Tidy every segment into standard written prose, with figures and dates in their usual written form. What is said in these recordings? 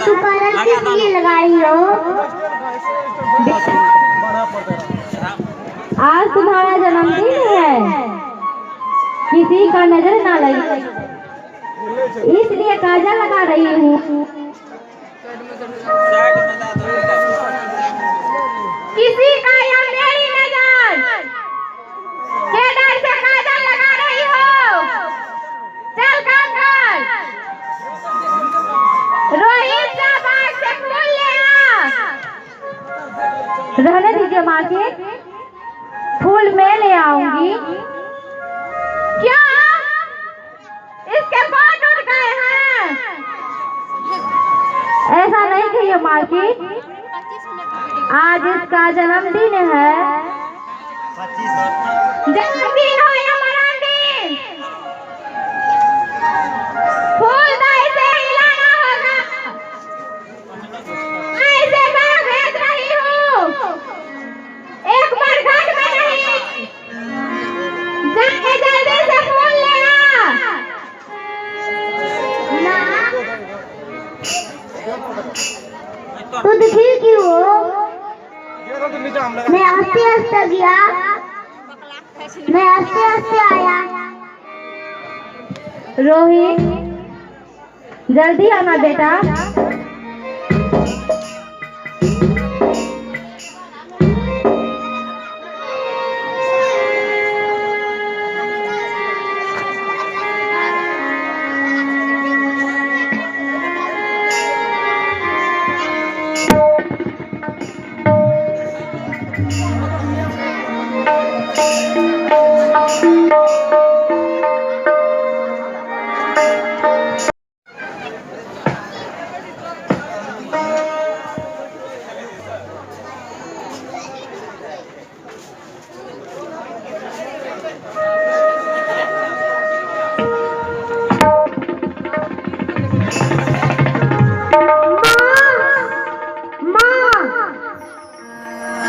तू कलर किस लिए लगा रही हो? आज तुम्हारा जन्मदिन है, किसी का नजर ना लगे इसलिए काजल लगा रही हूँ। किसी का या मेरी नजर के डर से काजल लगा रही हो? चल काम कर। रोहित का बाग से फूल ले आ। रहने दीजिए माँ के, फूल मैं ले आऊंगी। क्या इसके पाँव टूट गए हैं? ऐसा नहीं कहिए माँ की, आज इसका जन्मदिन है। जन्मदिन हो या मरणदिन, फूलदाई से हिलाना होगा। मैं इसे बाहर भेज रही हूँ, एक बार घर में नहीं। जाके जल्दी से फूल ले आ। तू दुखी क्यों हो? मैं आस्ते आस्ते गया, मैं आस्ते आस्ते आया। रोहित जल्दी आना बेटा।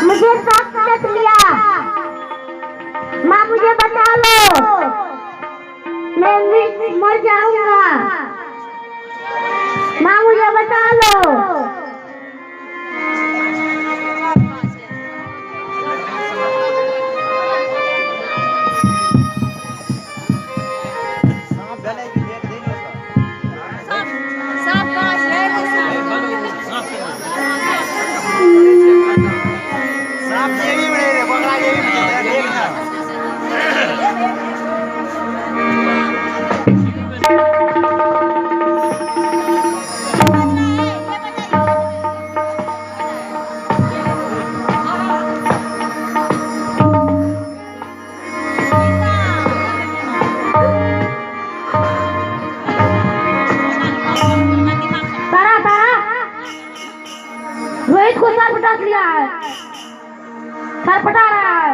मुझे सांप काट लिया। माँ मुझे बचा लो, मैं मर जाऊंगा। माँ मुझे बचा लो। रोहित को सर पटा दिया है, सर पटा रहा है।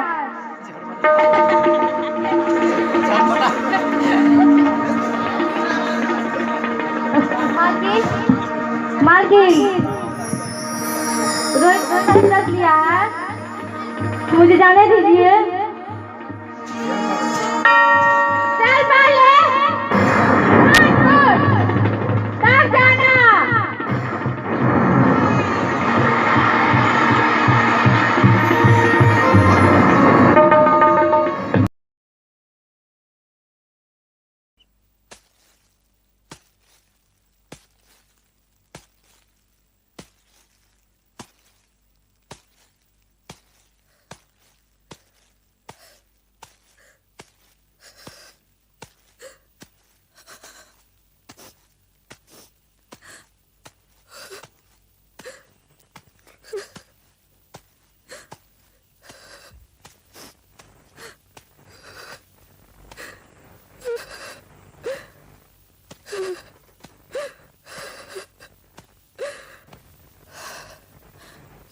मालकिन रोहित को सर पटा लिया है, मुझे जाने दीजिए। चल पहले तब जाना।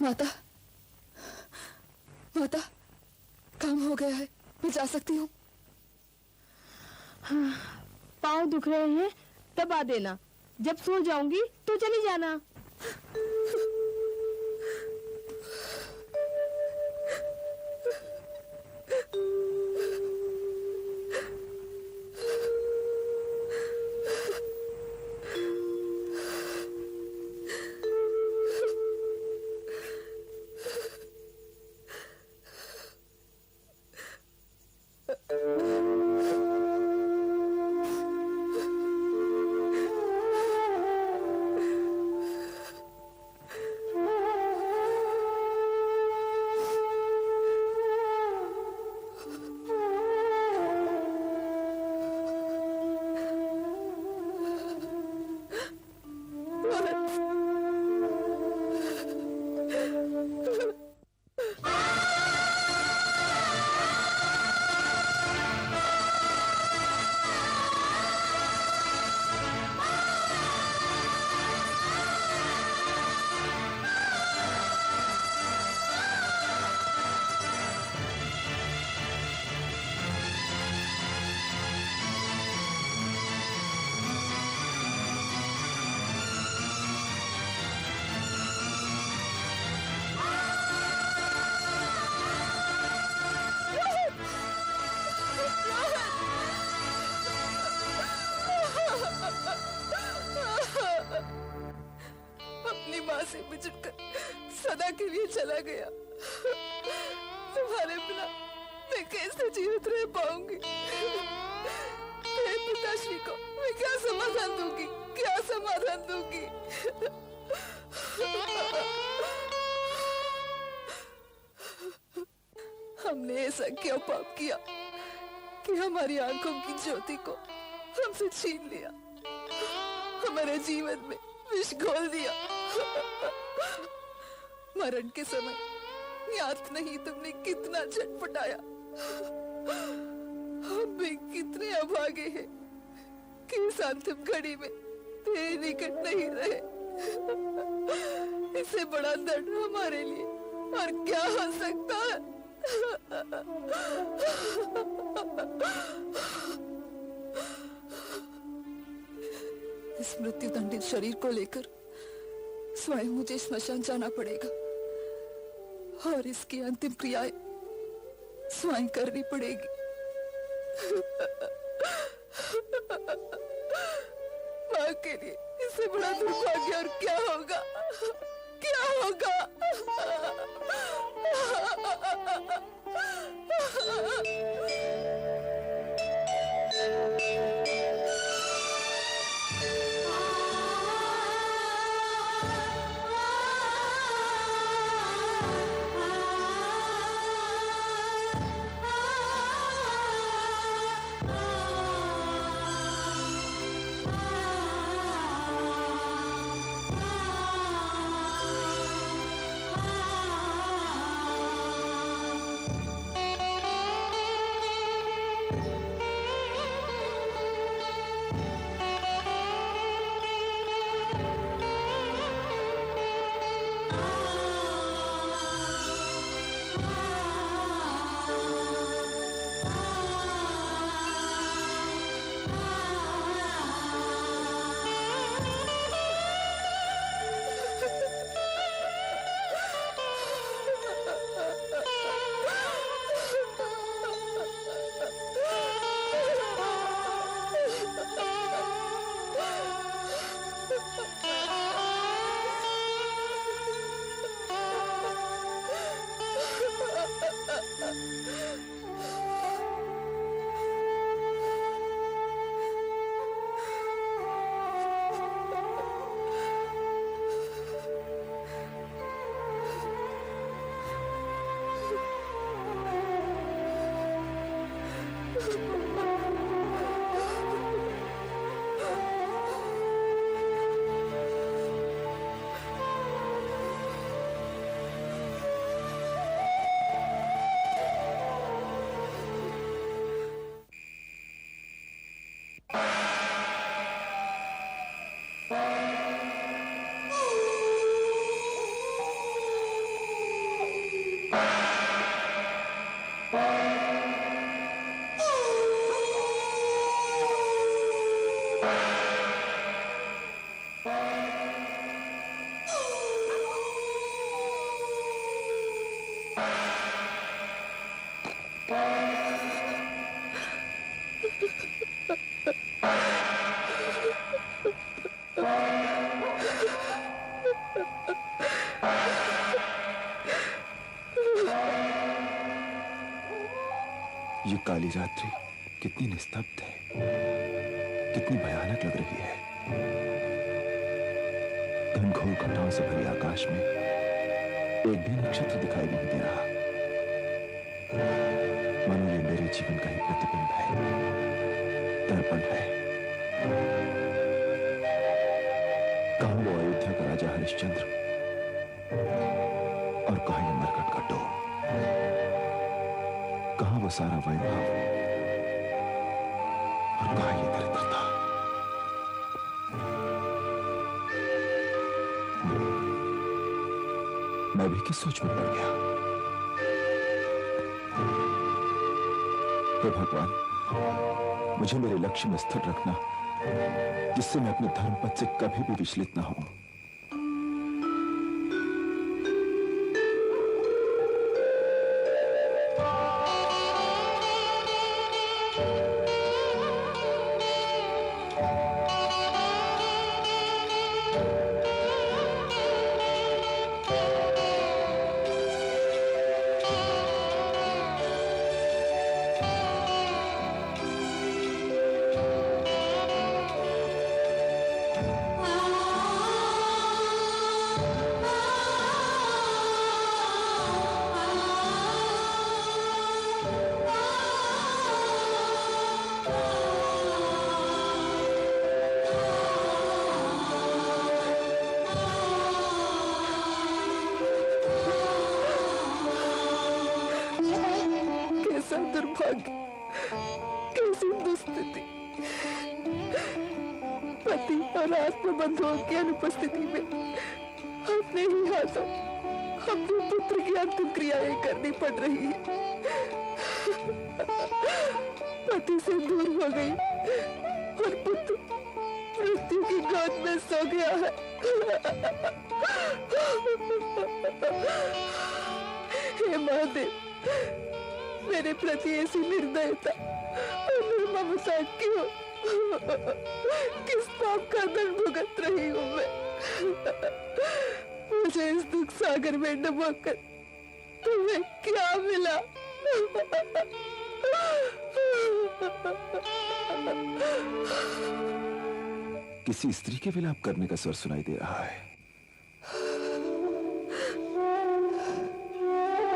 माता, माता, काम हो गया है, मैं जा सकती हूँ? हाँ, पाँव दुख रहे हैं दबा देना, जब सो जाऊंगी तो चली जाना। माँ से बिछुड़कर सदा के लिए चला गया। तुम्हारे बिना मैं कैसे जीवित रह पाऊंगी? मेरे पिताश्री को मैं क्या समाधान दूंगी, क्या समाधान दूंगी? हमने ऐसा क्या पाप किया कि हमारी आंखों की ज्योति को हमसे छीन लिया, हमारे जीवन में विष घोल दिया। मरण के समय याद नहीं तुमने कितना छटपटाया। हम भी कितने अभागे हैं कि इस अंतिम घड़ी में तेरे निकट नहीं रहे। इससे बड़ा दर्द हमारे लिए और क्या हो सकता है? इस मृत्यु दंडित शरीर को लेकर स्वयं मुझे स्मशान जाना पड़ेगा और इसकी अंतिम क्रियाएं स्वयं करनी पड़ेगी। मां के लिए इससे बड़ा दुर्भाग्य और क्या होगा? क्या होगा? ये काली रात्रि कितनी निस्तब्ध है, कितनी भयानक लग रही है। घनघोर घटाओं से भरे आकाश में एक भी नक्षत्र दिखाई नहीं दे रहा। मानो ये मेरे जीवन का ही प्रतिबिंब है, दर्पण है। कहां वो अयोध्या का राजा हरिश्चंद्र और कहां ये मरकट का डोम, कहां वो सारा वैभव और कहां ये दरिद्रता। मैं भी किस सोच में पड़ गया। हे भगवान, मुझे मेरे लक्ष्य में स्थिर रखना, जिससे मैं अपने धर्म पथ से कभी भी विचलित ना हूं। कैसा दुर्भाग्य, कैसी दुस्थिति। पति और आत्मबंधुओं की अनुपस्थिति में अपने ही हाथों अपने पुत्र की अंतिम क्रियाएं करनी पड़ रही है। पति से दूर हो गई और पुत्र मृत्यु की गोद में सो गया है। हे महादेव, मेरे प्रति ऐसी निर्दयता और निर्ममता क्यों? किस पाप का दंड भुगत रही हूँ मैं? मुझे इस दुख सागर में डुबोकर तुम्हें क्या मिला? किसी स्त्री के विलाप करने का स्वर सुनाई दे रहा है।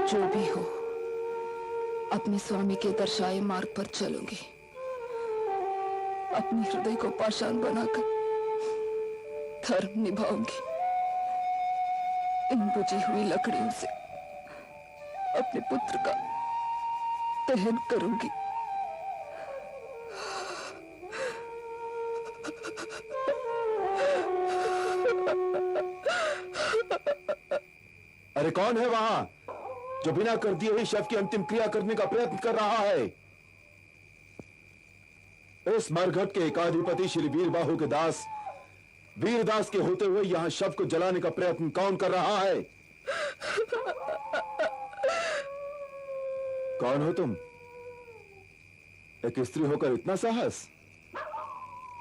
जो भी हो, अपने स्वामी के दर्शाए मार्ग पर चलूंगी। अपने हृदय को पाषाण बनाकर धर्म निभाऊंगी। इन बुझी हुई लकड़ियों से अपने पुत्र का दहन करूंगी। अरे कौन है वहां जो बिना कर दिए ही शव की अंतिम क्रिया करने का प्रयत्न कर रहा है? इस मरघट के एकाधिपति श्री वीरबाहु के दास वीरदास के होते हुए यहां शव को जलाने का प्रयत्न कौन कर रहा है? कौन हो तुम? एक स्त्री होकर इतना साहस?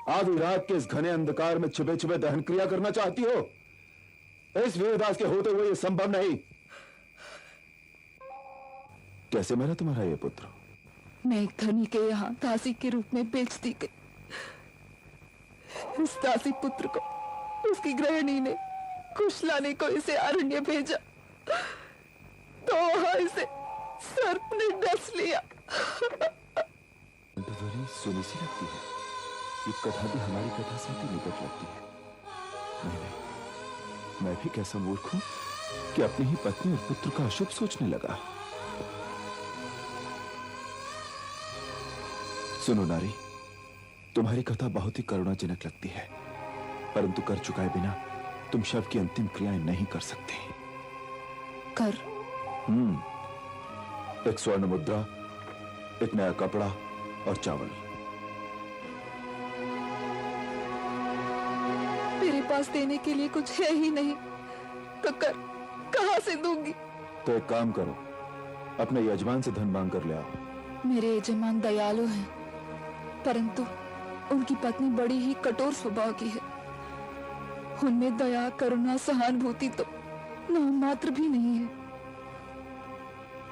आधी रात के इस घने अंधकार में छुपे छुपे दहन क्रिया करना चाहती हो? इस वीरदास के होते हुए यह संभव नहीं। कैसे मेरा तुम्हारा यह पुत्र? मैं एक धनी के यहाँ दासी के रूप में बेच दी गई। इस दासी पुत्र को उसकी गृहिणी ने कुश लाने को इसे अरण्य भेजा, तो वहां इसे सर्प ने डस लिया। ध्वनि सुनी सी लगती है। ये कथा भी हमारी कथा से ही निकट लगती है। नहीं, मैं भी कैसा मूर्ख हूं कि अपनी ही पत्नी और पुत्र का अशुभ सोचने लगा। सुनो नारी, तुम्हारी कथा बहुत ही करुणाजनक लगती है, परंतु कर चुकाए बिना तुम शव की अंतिम क्रियाएं नहीं कर सकते। कर? एक स्वर्ण मुद्रा, एक नया कपड़ा और चावल। मेरे पास देने के लिए कुछ है ही नहीं, तो कर कहां से दूंगी? तो एक काम करो, अपने यजमान से धन मांग कर ले आओ। मेरे यजमान दयालु हैं, परंतु उनकी पत्नी बड़ी ही कठोर स्वभाव की है। उनमें दया, करुणा, सहानुभूति तो नाम मात्र भी नहीं है।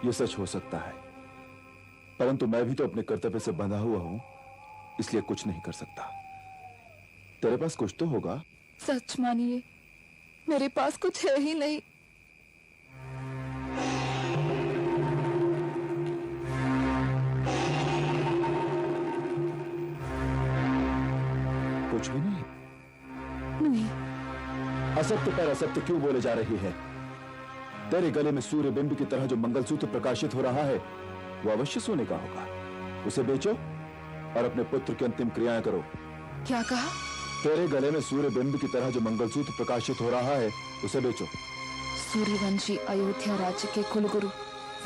यह सच हो सकता है, परंतु मैं भी तो अपने कर्तव्य से बंधा हुआ हूं, इसलिए कुछ नहीं कर सकता। तेरे पास कुछ तो होगा? सच मानिए, मेरे पास कुछ है ही नहीं। कुछ भी नहीं? नहीं। असत्य पर असत्य क्यों बोले जा रही है? तेरे गले में सूर्य बिंब की तरह जो मंगलसूत्र प्रकाशित हो रहा है, वो अवश्य सोने का होगा। उसे बेचो और अपने पुत्र की अंतिम क्रियाएं करो। क्या कहा? तेरे गले में सूर्य बिंब की तरह जो मंगलसूत्र प्रकाशित हो रहा है, उसे बेचो। सूर्यवंशी अयोध्या राज्य के कुलगुरु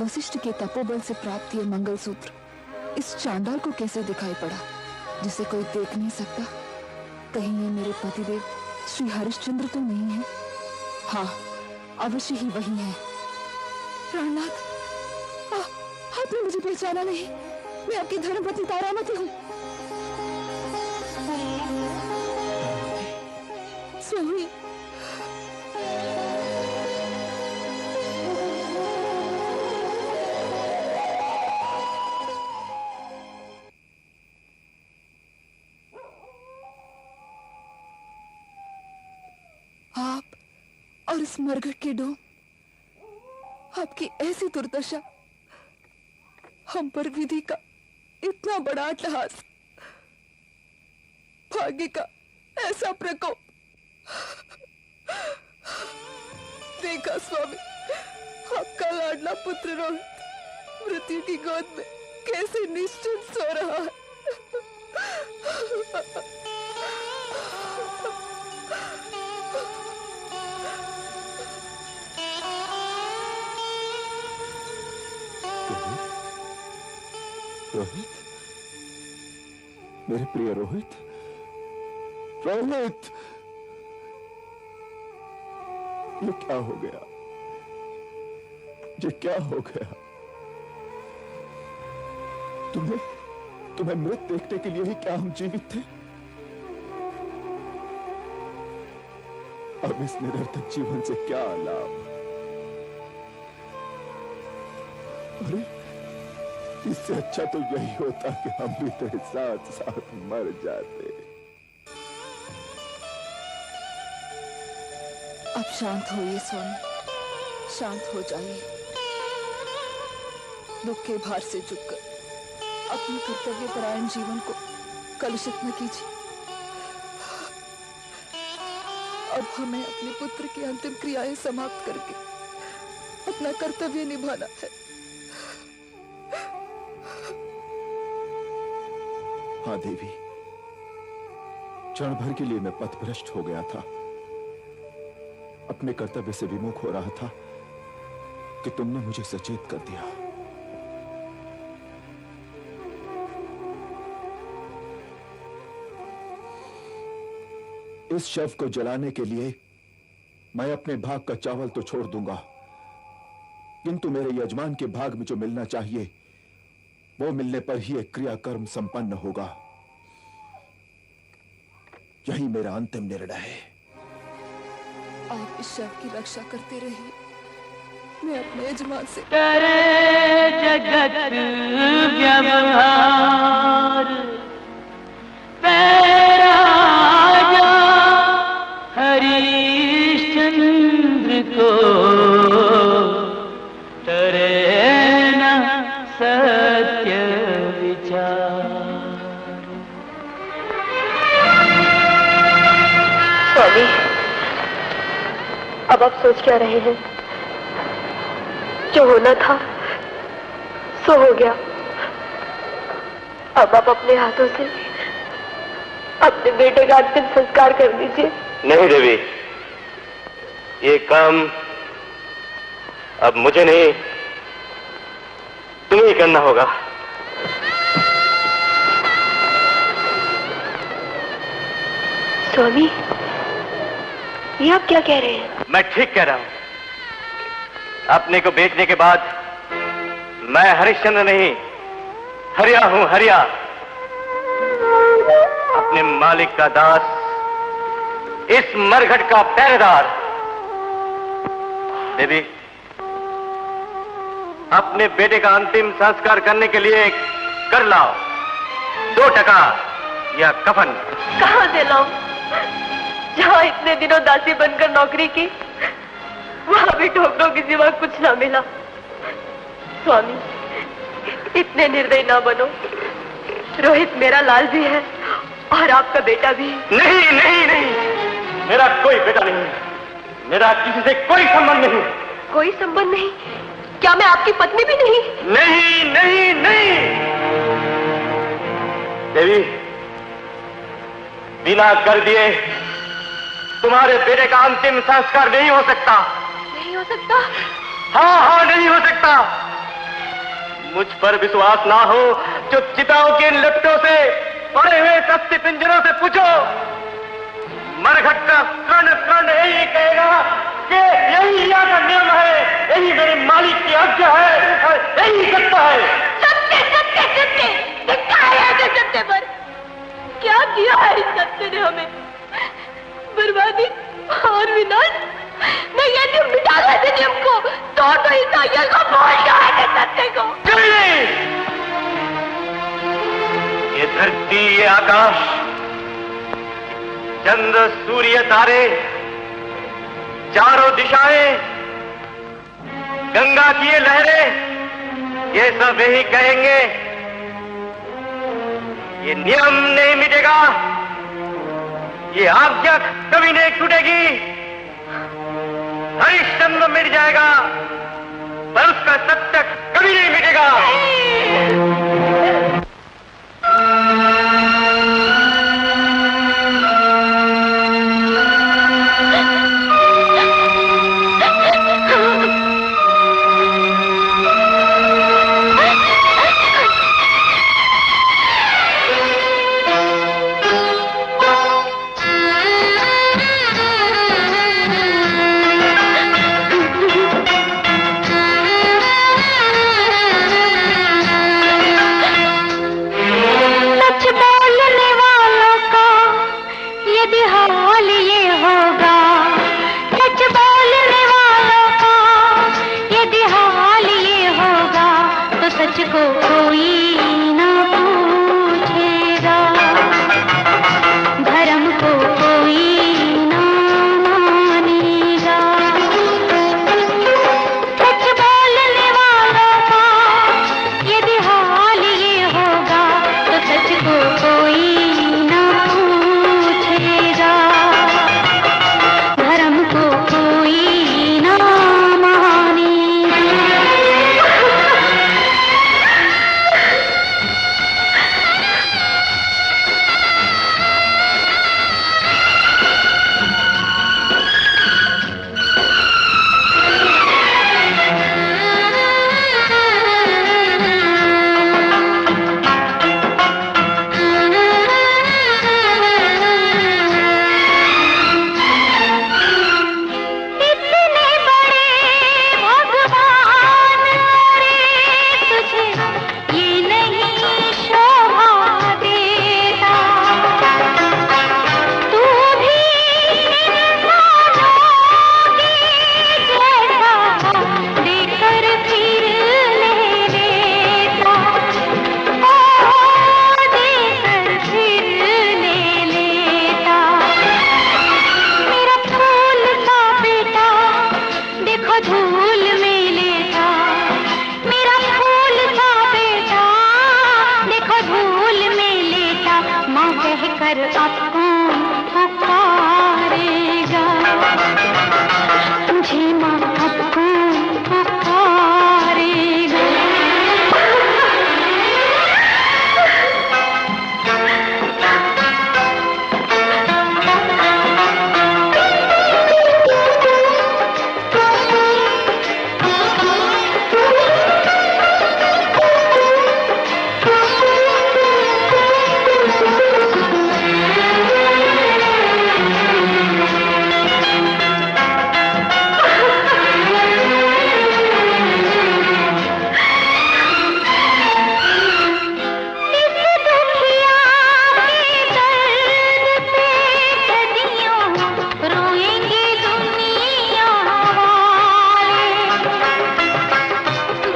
वशिष्ठ के तपोबल से प्राप्त यह मंगलसूत्र इस चांडाल को कैसे दिखाई पड़ा, जिसे कोई देख नहीं सकता? कहीं ये मेरे पतिदेव श्री हरिश्चंद्र तो नहीं है? हाँ, अवश्य ही वही है। प्राणनाथ, आपने मुझे पहचाना नहीं? मैं आपकी धर्मपत्नी तारामती हूँ। स्वामी, आप और इस मरघट के डोम, आपकी ऐसी दुर्दशा, हम पर विधि का इतना बड़ा अट्टहास, भाग्य का ऐसा प्रकोप। देखा स्वामी, आपका लाडला पुत्र रोहित मृत्यु की गोद में कैसे निश्चिंत सो रहा है। रोहित, मेरे प्रिय रोहित, रोहित, ये क्या हो गया? ये क्या हो गया? तुम्हें मृत देखने के लिए ही क्या हम जीवित थे? अब इस निरर्थक जीवन से क्या लाभ? अरे, इससे अच्छा तो यही होता कि हम भी तेरे साथ साथ मर जाते। अब शांत होइए स्वामी, शांत हो जाइए। दुख के भार से झुककर अपने कर्तव्य परायण जीवन को कलुषित न कीजिए। अब हमें अपने पुत्र की अंतिम क्रियाएं समाप्त करके अपना कर्तव्य निभाना है। हाँ देवी, क्षण भर के लिए मैं पथभ्रष्ट हो गया था, अपने कर्तव्य से विमुख हो रहा था कि तुमने मुझे सचेत कर दिया। इस शव को जलाने के लिए मैं अपने भाग का चावल तो छोड़ दूंगा, किंतु मेरे यजमान के भाग में जो मिलना चाहिए वो मिलने पर ही एक क्रियाकर्म संपन्न होगा। यही मेरा अंतिम निर्णय है। आप इस शव की रक्षा करते रहिए, मैं अपने यजमान से करे जगत व्यवहार राजा हरिश्चंद्र को तरे न सत्य विचार। स्वामी, अब आप सोच क्या रहे हैं? जो होना था सो हो गया। अब आप अपने हाथों से अपने बेटे का अंतिम संस्कार कर दीजिए। नहीं देवी, ये काम अब मुझे नहीं, तुम्हें ही करना होगा। स्वामी, ये आप क्या कह रहे हैं? मैं ठीक कह रहा हूं। अपने को बेचने के बाद मैं हरिश्चंद्र नहीं, हरिया हूं, हरिया। अपने मालिक का दास, इस मरघट का पहरेदार। देवी, अपने बेटे का अंतिम संस्कार करने के लिए कर लाओ 2 टका या कफन। कहां से लाऊं? जहां इतने दिनों दासी बनकर नौकरी की, वहां भी ठोकरों के सिवा कुछ ना मिला। स्वामी, इतने निर्दयी ना बनो। रोहित मेरा लाल भी है और आपका बेटा भी। नहीं नहीं नहीं, मेरा कोई बेटा नहीं, मेरा किसी से कोई संबंध नहीं। कोई संबंध नहीं? क्या मैं आपकी पत्नी भी नहीं? नहीं नहीं नहीं। देवी, बिना कर दिए तुम्हारे बेटे का अंतिम संस्कार नहीं हो सकता। नहीं हो सकता? हाँ हाँ, नहीं हो सकता। मुझ पर विश्वास ना हो जो चिताओं के लपटों से पड़े हुए अस्थि पिंजरों से पूछो। मरघट का कण कण यही कहेगा कि यही यहाँ का नियम है, यही मेरे मालिक की आज्ञा है, यही सत्य है। सत्य सत्य सत्य, धिक्कार है इस सत्य पर। क्या किया है इस सत्य ने हमें? बर्बादी और विनाश। मैं ये नियम मिटा रहा था, नियम को तोड़ दो, ईसाइयों को बोल गया है सत्य को। ये धरती, ये आकाश, चंद्र सूर्य तारे, चारों दिशाएं, गंगा की ये लहरें, ये सब यही कहेंगे ये नियम नहीं मिटेगा, ये आज्ञा कभी नहीं टूटेगी। हरिश्चंद्र मिट जाएगा पर उसका सत्य कभी नहीं मिटेगा। को कोई ना पूछेगा, धर्म को कोई ना मानेगा। सच बोलने वालों का यदि हाल ये होगा तो सच को कोई ना पूछेगा, धर्म को कोई ना मानेगा। इतने बड़े भगवान रे तुझे ये नहीं शोभा देता, तू भी इंसानों की जैसा देकर फिर ले लेता, ओ देकर फिर ले लेता। मेरा फूल का बेटा देखो धूल में लेटा, मेरा फूल का बेटा देखो धूल में लेटा। माँ कहकर अब कौन पुकारेगा, मुझे माँ अब कौन पुकारेगा। इस दुखिया के दर्द पे सदियों रोएंगे दुनिया वाले।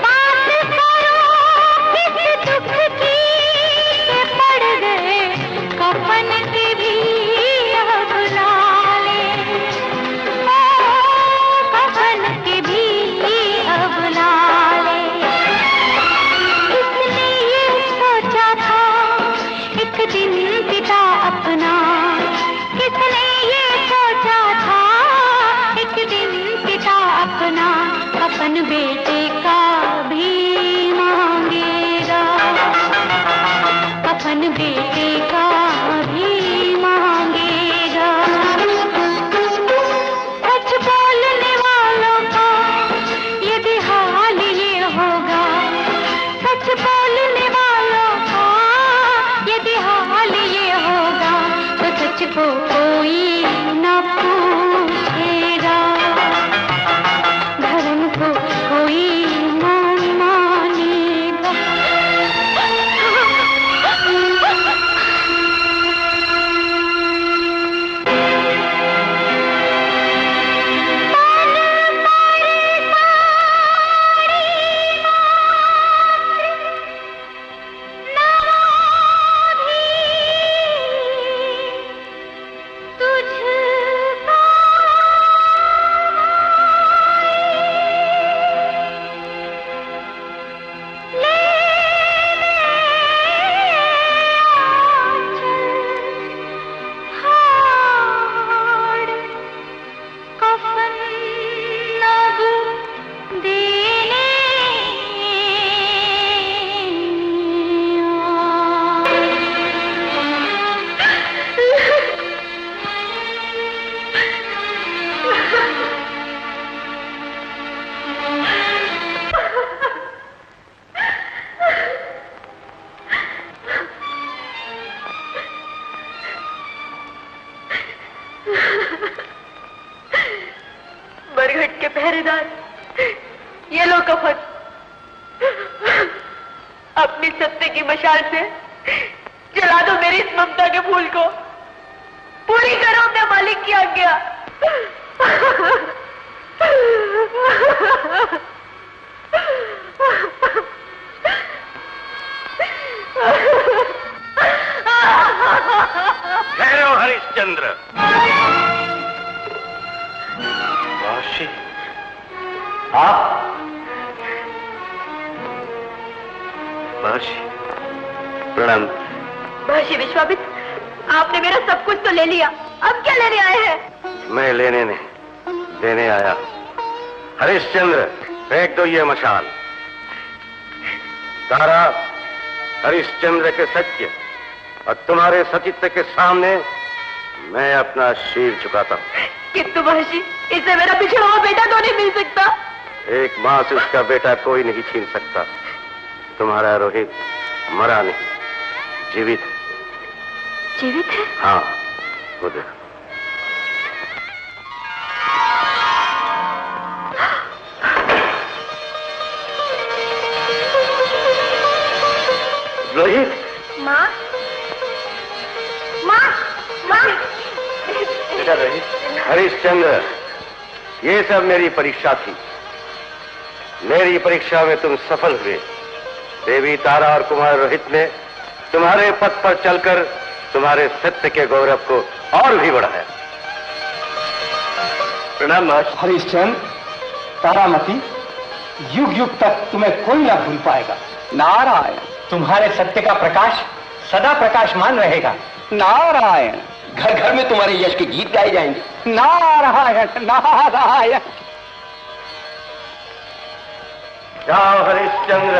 बात करो किस दुख की के पड़ गए कफन के भी अब लाले, ओ कफन के भी अब लाले। किसने ये सोचा था एक दिन पिता अपना, किसने ये सोचा था एक दिन पिता अपना अपन बेटे का भी मांगेगा, अपन बेटे का भी मांगेगा। सच बोलने वालों का यदि हाल ये होगा, सच बोलने वालों का यदि हाल ये होगा तो सच को कोई ना पूछेगा, धर्म को कोई ना मानेगा। बरगद के पहरेदार, ये लो कफन। अपनी सत्य की मशाल से जला दो मेरी इस ममता के फूल को, पूरी करो अपने मालिक की आज्ञा। हरिश्चंद्र। महर्षि, आप? महर्षि, प्रणाम। महर्षि विश्वामित्र, आपने मेरा सब कुछ तो ले लिया, अब क्या लेने आए हैं? मैं लेने नहीं, देने आया। हरिश्चंद्र, फेंक दो ये मशाल। तारा, हरिश्चंद्र के सत्य और तुम्हारे सतीत्व के सामने मैं अपना शीर झुकाता हूँ। किंतु महर्षि, इससे मेरा बिछड़ा हुआ बेटा तो नहीं मिल सकता। एक मां से उसका बेटा कोई नहीं छीन सकता। तुम्हारा रोहित मरा नहीं, जीवित है। जीवित है? हाँ, वो देखो। रोहित। माँ, माँ, माँ। बेटा रोहित। हरिश्चंद्र, ये सब मेरी परीक्षा थी। मेरी परीक्षा में तुम सफल हुए। देवी तारा और कुमार रोहित ने तुम्हारे पथ पर चलकर तुम्हारे सत्य के गौरव को और भी बढ़ाया। प्रणाम महर्षि। हरिश्चंद्र, तारामती, युग युग तक तुम्हें कोई ना भूल पाएगा। नारायण, तुम्हारे सत्य का प्रकाश सदा प्रकाशमान रहेगा। नारायण, घर घर में तुम्हारे यश के गीत गाए जाएंगे। नारायण नारायण। जाओ हरिश्चंद्र,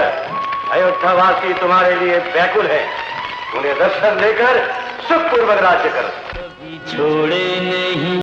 अयोध्यावासी तुम्हारे लिए व्याकुल है। उन्हें दर्शन लेकर सुखपूर्वक राज्य करो। छोड़े नहीं।